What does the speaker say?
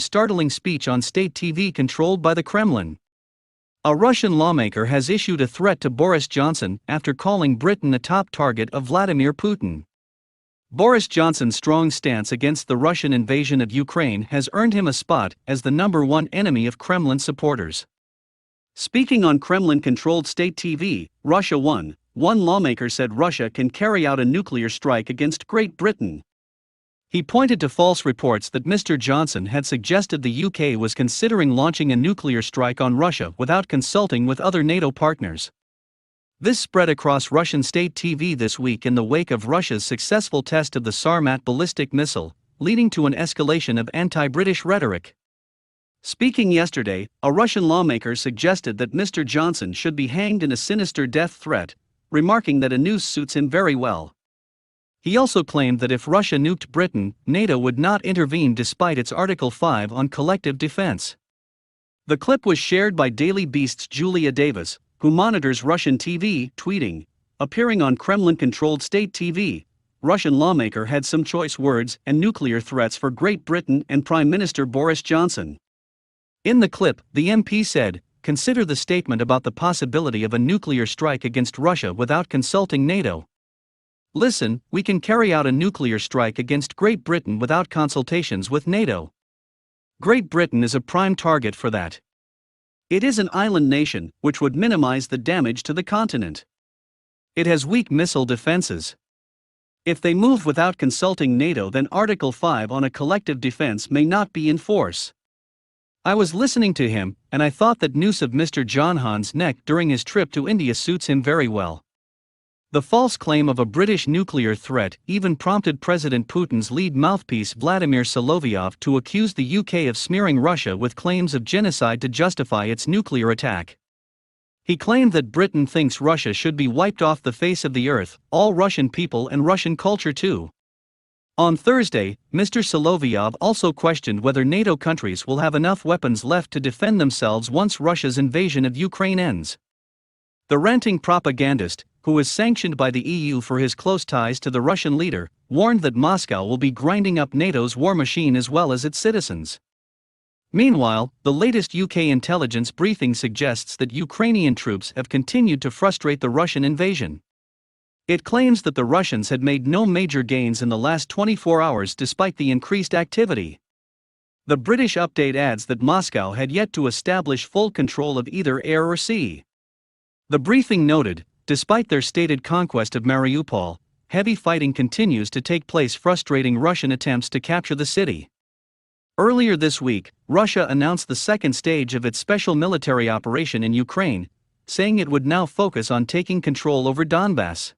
Startling speech on state TV controlled by the Kremlin. A Russian lawmaker has issued a threat to Boris Johnson after calling Britain a top target of Vladimir Putin. Boris Johnson's strong stance against the Russian invasion of Ukraine has earned him a spot as the #1 enemy of Kremlin supporters. Speaking on Kremlin-controlled state TV, Russia One lawmaker said Russia can carry out a nuclear strike against Great Britain. He pointed to false reports that Mr. Johnson had suggested the UK was considering launching a nuclear strike on Russia without consulting with other NATO partners. This spread across Russian state TV this week in the wake of Russia's successful test of the Sarmat ballistic missile, leading to an escalation of anti-British rhetoric. Speaking yesterday, a Russian lawmaker suggested that Mr. Johnson should be hanged in a sinister death threat, remarking that a noose suits him very well. He also claimed that if Russia nuked Britain, NATO would not intervene despite its Article 5 on collective defense. The clip was shared by Daily Beast's Julia Davis, who monitors Russian TV, tweeting, "Appearing on Kremlin-controlled state TV, Russian lawmaker had some choice words and nuclear threats for Great Britain and Prime Minister Boris Johnson." In the clip, the MP said, "Consider the statement about the possibility of a nuclear strike against Russia without consulting NATO. Listen, we can carry out a nuclear strike against Great Britain without consultations with NATO. Great Britain is a prime target for that. It is an island nation, which would minimize the damage to the continent. It has weak missile defenses. If they move without consulting NATO, then Article 5 on a collective defense may not be in force." I was listening to him, and I thought that noose of Mr. Johnhan's neck during his trip to India suits him very well. The false claim of a British nuclear threat even prompted President Putin's lead mouthpiece Vladimir Solovyov to accuse the UK of smearing Russia with claims of genocide to justify its nuclear attack. He claimed that Britain thinks Russia should be wiped off the face of the earth, all Russian people and Russian culture too. On Thursday, Mr. Solovyov also questioned whether NATO countries will have enough weapons left to defend themselves once Russia's invasion of Ukraine ends. The ranting propagandist, who is sanctioned by the EU for his close ties to the Russian leader, warned that Moscow will be grinding up NATO's war machine as well as its citizens. Meanwhile, the latest UK intelligence briefing suggests that Ukrainian troops have continued to frustrate the Russian invasion. It claims that the Russians had made no major gains in the last 24 hours despite the increased activity. The British update adds that Moscow had yet to establish full control of either air or sea. The briefing noted, despite their stated conquest of Mariupol, heavy fighting continues to take place, frustrating Russian attempts to capture the city. Earlier this week, Russia announced the second stage of its special military operation in Ukraine, saying it would now focus on taking control over Donbass.